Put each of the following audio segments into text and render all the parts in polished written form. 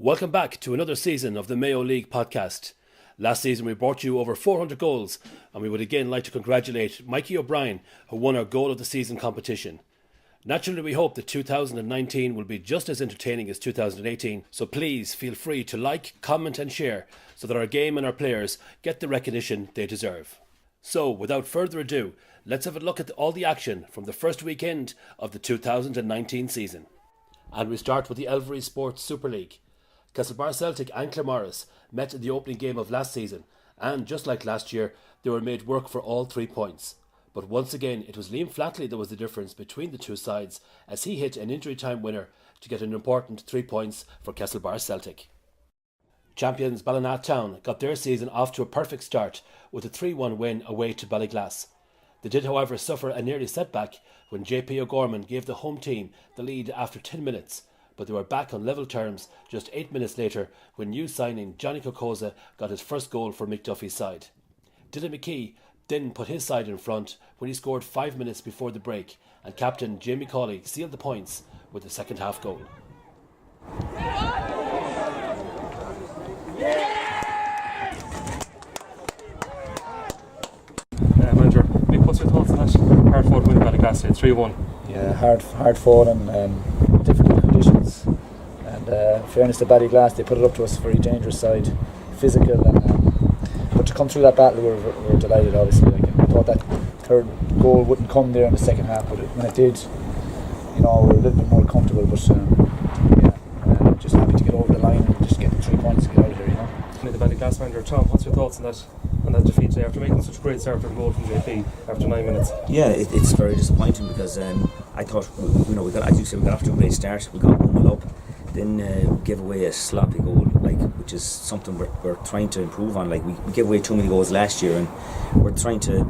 Welcome back to another season of the Mayo League podcast. Last season we brought you over 400 goals, and we would again like to congratulate Mikey O'Brien, who won our Goal of the Season competition. Naturally, we hope that 2019 will be just as entertaining as 2018, so please feel free to like, comment and share so that our game and our players get the recognition they deserve. So, without further ado, let's have a look at all the action from the first weekend of the 2019 season. And we start with the Elvery Sports Super League. Castlebar Celtic and Claremorris met in the opening game of last season, and just like last year, they were made work for all 3 points. But once again, it was Liam Flatley that was the difference between the two sides, as he hit an injury time winner to get an important 3 points for Castlebar Celtic. Champions Ballina Town got their season off to a perfect start with a 3-1 win away to Ballyglass. They did, however, suffer a nearly setback when JP O'Gorman gave the home team the lead after 10 minutes, but they were back on level terms just 8 minutes later when new signing Johnny Kokoza got his first goal for McDuffie's side. Dylan McKee then put his side in front when he scored 5 minutes before the break, and captain Jamie Cawley sealed the points with the second half goal. Manager, Mick, what's your thoughts on that hard fought win by the Glass 3-1? Yeah, hard fought and difficult conditions. And fairness to Ballyglass, they put it up to us, very dangerous side, physical, but to come through that battle, we're delighted. Obviously, I thought that third goal wouldn't come there in the second half, but when it did, we're a little bit more comfortable. But just happy to get over the line and just get the 3 points and get out of here. The Ballyglass manager, Tom, what's your thoughts on that defeat today after making such a great start for the goal from JP after 9 minutes? Yeah, it's very disappointing because I thought we got, as you said, we got off to a great start. We got 1-0 up, then gave away a sloppy goal, which is something we're trying to improve on. We gave away too many goals last year, and we're trying to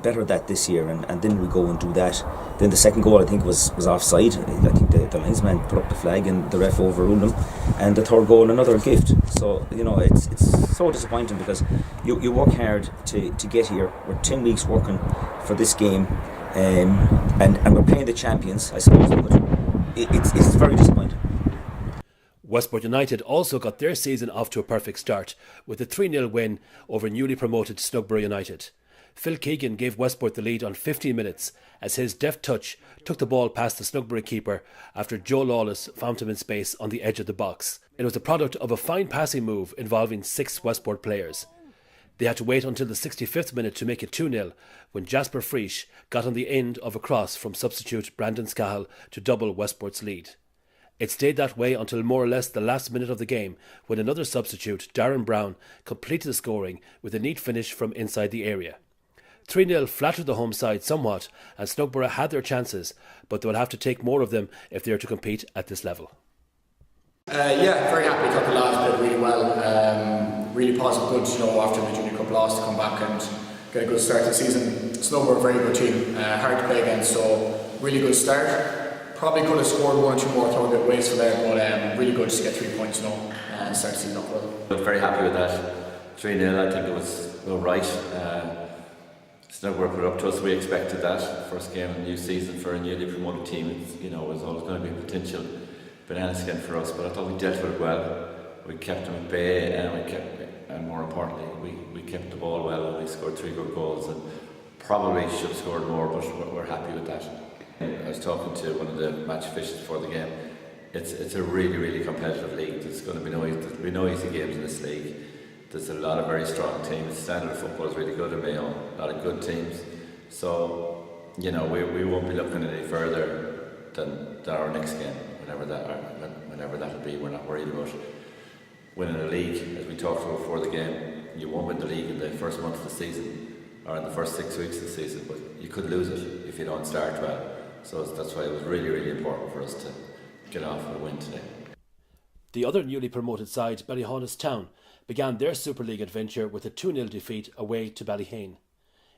better that this year. And then we go and do that. Then the second goal, I think, was offside. I think the linesman put up the flag and the ref overruled him. And the third goal, another gift. So it's so disappointing because you work hard to get here. We're 10 weeks working for this game, and we're playing the champions, I suppose. But it's very disappointing. Westport United also got their season off to a perfect start with a 3-0 win over newly promoted Snugborough United. Phil Keegan gave Westport the lead on 15 minutes as his deft touch took the ball past the Snugborough keeper after Joe Lawless found him in space on the edge of the box. It was the product of a fine passing move involving 6 Westport players. They had to wait until the 65th minute to make it 2-0 when Jasper Frisch got on the end of a cross from substitute Brandon Scahill to double Westport's lead. It stayed that way until more or less the last minute of the game when another substitute, Darren Brown, completed the scoring with a neat finish from inside the area. 3-0 flattered the home side somewhat, and Snugborough had their chances, but they will have to take more of them if they are to compete at this level. Very happy. I thought the lads played really well. Really positive, good, after the Junior Cup loss to come back and get a good start to the season. Snugborough, a very good team, hard to play against, so really good start. Probably could have scored 1 or 2 more, throw a bit wasteful there, but really good to get 3 points and start the season up well. I'm very happy with that. 3-0, I think it was all right. Snugborough put it up to us, we expected that. First game of the new season for a newly promoted team, it was always going to be a potential banana skin for us, but I thought we dealt with it well. We kept them at bay, and more importantly, we kept the ball well, and we scored 3 good goals, and probably should have scored more, but we're happy with that. I was talking to one of the match officials before the game. It's a really, really competitive league. There's going to be no easy games in this league. There's a lot of very strong teams. Standard football is really good in Mayo. A lot of good teams. So, we won't be looking any further than our next game, whenever that'll be. We're not worried about winning a league. As we talked about before the game, you won't win the league in the first month of the season or in the first 6 weeks of the season, but you could lose it if you don't start well. So that's why it was really, really important for us to get off with a win today. The other newly promoted side, Ballyhaunis Town, began their Super League adventure with a 2-0 defeat away to Ballyhane.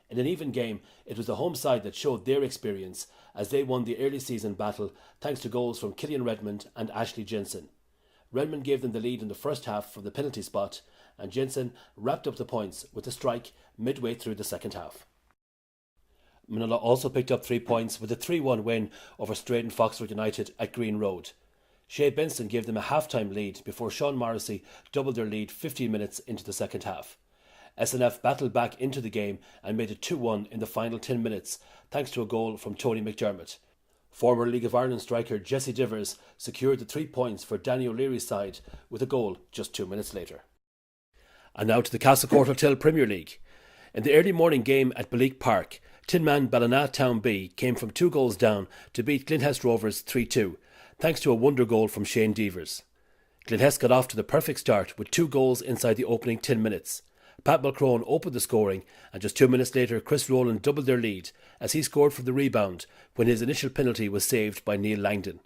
In an even game, it was the home side that showed their experience as they won the early season battle thanks to goals from Killian Redmond and Ashley Jensen. Redmond gave them the lead in the first half from the penalty spot, and Jensen wrapped up the points with a strike midway through the second half. Manila also picked up 3 points with a 3-1 win over Straydon Foxford United at Green Road. Shea Benson gave them a half-time lead before Sean Morrissey doubled their lead 15 minutes into the second half. SNF battled back into the game and made it 2-1 in the final 10 minutes thanks to a goal from Tony McDermott. Former League of Ireland striker Jesse Divers secured the 3 points for Danny O'Leary's side with a goal just 2 minutes later. And now to the Castlecourt Hotel Premier League. In the early morning game at Baleek Park, Tinman Ballina Town B came from 2 goals down to beat Glenhest Rovers 3-2, thanks to a wonder goal from Shane Devers. Glenhest got off to the perfect start with 2 goals inside the opening 10 minutes. Pat Mulcrone opened the scoring, and just 2 minutes later Chris Rowland doubled their lead as he scored from the rebound when his initial penalty was saved by Neil Langdon.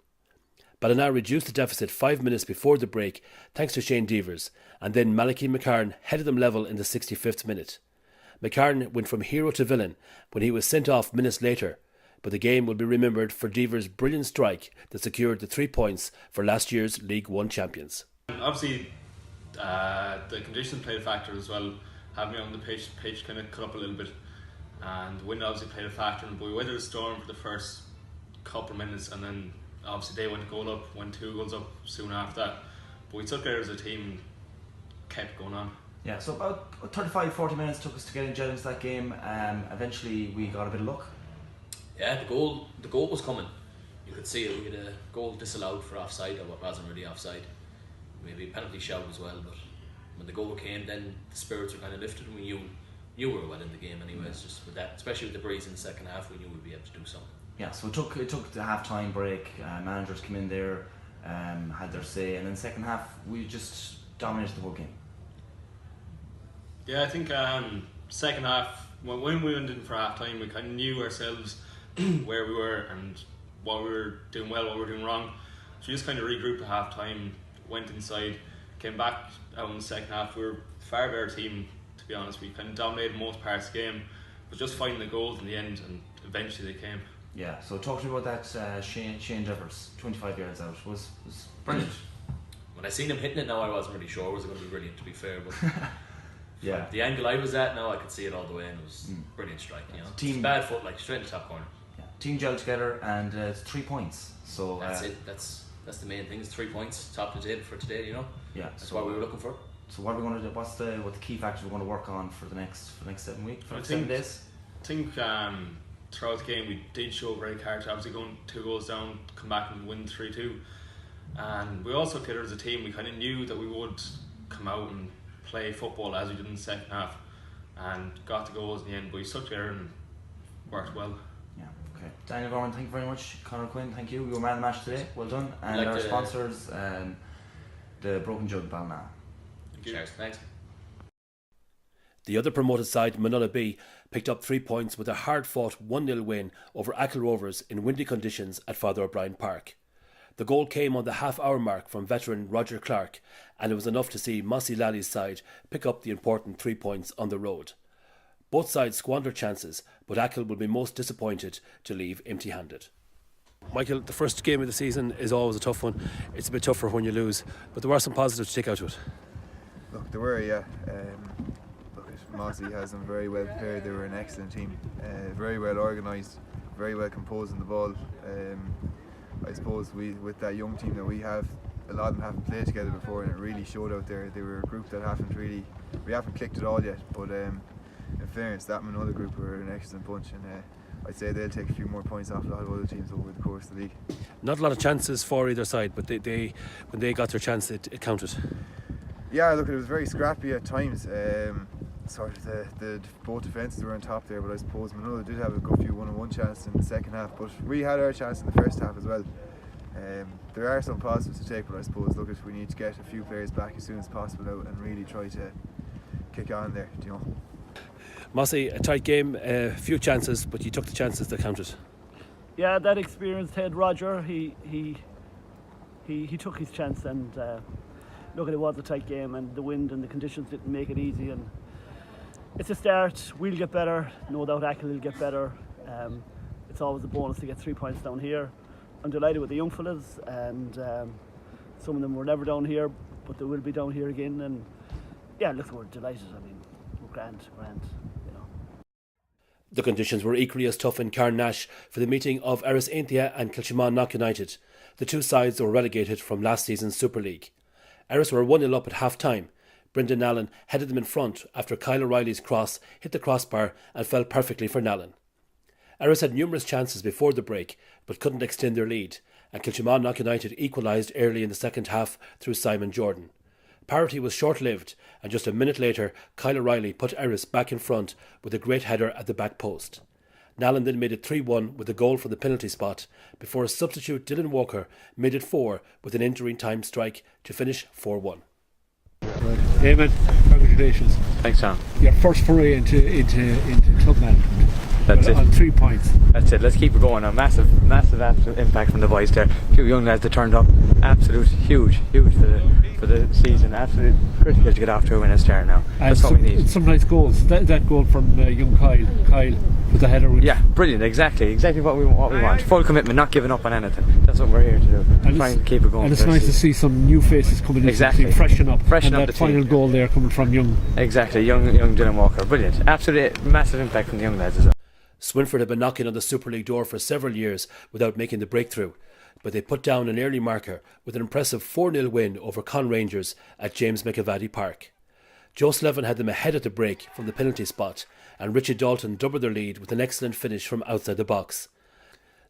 Ballina reduced the deficit 5 minutes before the break thanks to Shane Devers, and then Malachy McCarn headed them level in the 65th minute. McCarn went from hero to villain when he was sent off minutes later, but the game will be remembered for Devers' brilliant strike that secured the 3 points for last year's League One champions. Obviously, the conditions played a factor as well. Having me on the pitch kind of cut up a little bit, and the wind obviously played a factor. But we weathered the storm for the first couple of minutes, and then obviously they went 2 goals up soon after that. But we took it as a team and kept going on. Yeah, so about 35-40 minutes took us to get in into that game. Eventually we got a bit of luck. Yeah, the goal was coming. You could see it. We had a goal disallowed for offside, or what wasn't really offside. Maybe a penalty shout as well, but when the goal came, then the spirits were kind of lifted, and we knew we were well in the game anyways. Just with that, especially with the breeze in the second half, we knew we'd be able to do something. Yeah, so it took the half-time break. Managers came in there, had their say, and then second half we just dominated the whole game. Yeah, I think second half, when we went in for half time, we kind of knew ourselves where we were and what we were doing well, what we were doing wrong. So we just kind of regrouped at half time, went inside, came back out in the second half. We were a far better team, to be honest. We kind of dominated most parts of the game, but just finding the goals in the end, and eventually they came. Yeah, so talk to me about that Shane Devers, 25 yards out, was brilliant. When I seen him hitting it now, I wasn't really sure was it going to be brilliant, to be fair, but yeah, the angle I was at now I could see it all the way, and it was brilliant strike. You know, Team bad foot, like straight in the top corner. Yeah, team gelled together, and it's 3 points. So that's it. That's the main thing. It's 3 points, top of the table for today. You know. Yeah, that's what we were looking for. So what are we going to do? What the key factors we're going to work on for the next 7 weeks? For 7 days. I think throughout the game we did show very character. Obviously going 2 goals down, come back and win 3-2, and we also together as a team. We kind of knew that we would come out and play football as we did in the second half, and got the goals in the end. But we stuck together and worked well. Yeah. Okay. Daniel Gorman, thank you very much. Conor Quinn, thank you. You were man of the match today. Well done. And our sponsors, the Broken Jug Ballina. Cheers. Thanks. The other promoted side, Manula B, picked up 3 points with a hard-fought 1-0 win over Achill Rovers in windy conditions at Father O'Brien Park. The goal came on the half-hour mark from veteran Roger Clark, and it was enough to see Mossy Lally's side pick up the important 3 points on the road. Both sides squandered chances, but Achill will be most disappointed to leave empty-handed. Michael, the first game of the season is always a tough one. It's a bit tougher when you lose, but there were some positives to take out of it. Look, there were, yeah. Mossy has them very well prepared. They were an excellent team, very well organised, very well composed in the ball. I suppose with that young team that we have, a lot of them haven't played together before, and it really showed out there. They were a group that we haven't clicked at all yet, but in fairness, that Manula group were an excellent bunch, and I'd say they'll take a few more points off a lot of other teams over the course of the league. Not a lot of chances for either side, but they when they got their chance, it counted. Yeah, look, it was very scrappy at times. Sort of the both defences were on top there, but I suppose Manula did have a good few one-on-one chances in the second half, but we had our chance in the first half as well. There are some positives to take, but I suppose we need to get a few players back as soon as possible out and really try to kick on there, you know. Mossy, a tight game, a few chances, but you took the chances that counted. Yeah, that experienced head Roger, he took his chance, and look, it was a tight game, and the wind and the conditions didn't make it easy, and it's a start. We'll get better, no doubt Achill will get better. It's always a bonus to get 3 points down here. I'm delighted with the young fellas, and some of them were never down here, but they will be down here again, and yeah, look, we're delighted. I mean, we're grand, you know. The conditions were equally as tough in Carnash for the meeting of Eris Ainthia and Kilchimon Knock United. the two sides were relegated from last season's Super League. Erris were 1-0 up at half-time. Brendan Nallen headed them in front after Kyle O'Reilly's cross hit the crossbar and fell perfectly for Nallen. Erris had numerous chances before the break but couldn't extend their lead, and Kiltimagh United equalised early in the second half through Simon Jordan. Parity was short-lived, and just a minute later Kyle O'Reilly put Erris back in front with a great header at the back post. Nallen then made it 3-1 with a goal from the penalty spot before a substitute Dylan Walker made it 4 with an injury time strike to finish 4-1. Eamon, congratulations. Thanks, Tom. Your first foray into club management. That's it. On 3 points. That's it. Let's keep it going. A massive impact from the boys there. Two young lads that turned up. Absolute huge for the season. Absolute critical to get off to a winning start now. And that's what we need. Some nice goals. That goal from young Kyle with the header. Yeah, brilliant. Exactly what we want. Full commitment, not giving up on anything. That's what we're here to do. And try and keep it going. And it's nice to see some new faces coming in. Exactly. Freshen up. Freshen and up that the final team. goal there coming from young. Exactly, young Dylan Walker. Brilliant. Absolutely massive impact from the young lads as well. Swinford had been knocking on the Super League door for several years without making the breakthrough, but they put down an early marker with an impressive 4-0 win over Con Rangers at James McAvady Park. Joe Slevin had them ahead at the break from the penalty spot, and Richie Dalton doubled their lead with an excellent finish from outside the box.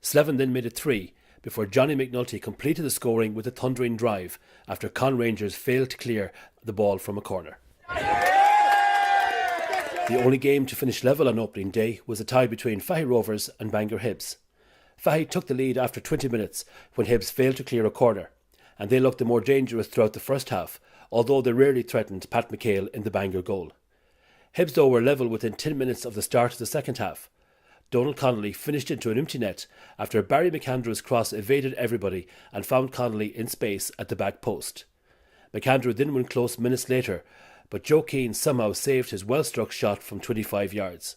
Slevin then made it 3 before Johnny McNulty completed the scoring with a thundering drive after Con Rangers failed to clear the ball from a corner. The only game to finish level on opening day was a tie between Fahy Rovers and Bangor Hibs. Fahy took the lead after 20 minutes when Hibs failed to clear a corner, and they looked the more dangerous throughout the first half, although they rarely threatened Pat McHale in the Bangor goal. Hibs though were level within 10 minutes of the start of the second half. Donald Connolly finished into an empty net after Barry McAndrew's cross evaded everybody and found Connolly in space at the back post. McAndrew then went close minutes later, but Joe Keane somehow saved his well-struck shot from 25 yards.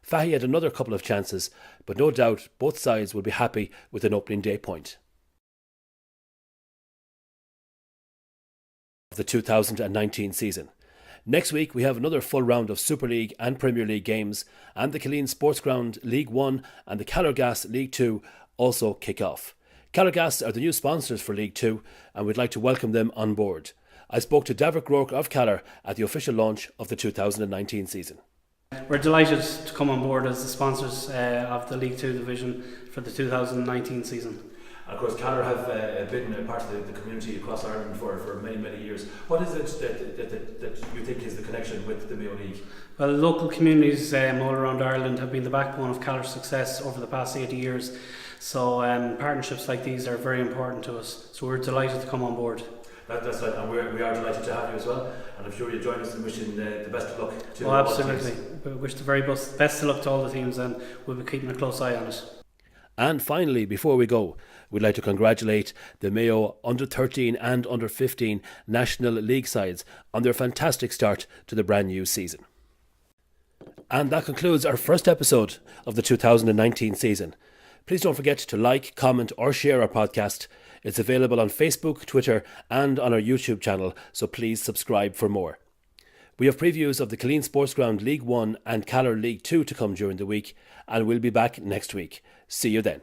Fahy had another couple of chances, but no doubt both sides will be happy with an opening day point. Of the 2019 season. Next week we have another full round of Super League and Premier League games, and the Killeen Sports Ground League 1 and the Callergas League 2 also kick off. Callergas are the new sponsors for League 2, and we'd like to welcome them on board. I spoke to Davik Rourke of Callar at the official launch of the 2019 season. We're delighted to come on board as the sponsors of the League 2 division for the 2019 season. Of course, Callar have been a part of the community across Ireland for many years. What is it that you think is the connection with the Mayo League? Well, local communities all around Ireland have been the backbone of Callar's success over the past 80 years. So partnerships like these are very important to us. So we're delighted to come on board. That's right, and we are delighted to have you as well, and I'm sure you'll join us in wishing the best of luck to all teams. Absolutely. We wish the very best of luck to all the teams, and we'll be keeping a close eye on it. And finally, before we go, we'd like to congratulate the Mayo Under 13 and Under 15 National League sides on their fantastic start to the brand new season. And that concludes our first episode of the 2019 season. Please don't forget to like, comment or share our podcast. It's available on Facebook, Twitter and on our YouTube channel, so please subscribe for more. We have previews of the Killeen Sports Ground League 1 and Callar League 2 to come during the week, and we'll be back next week. See you then.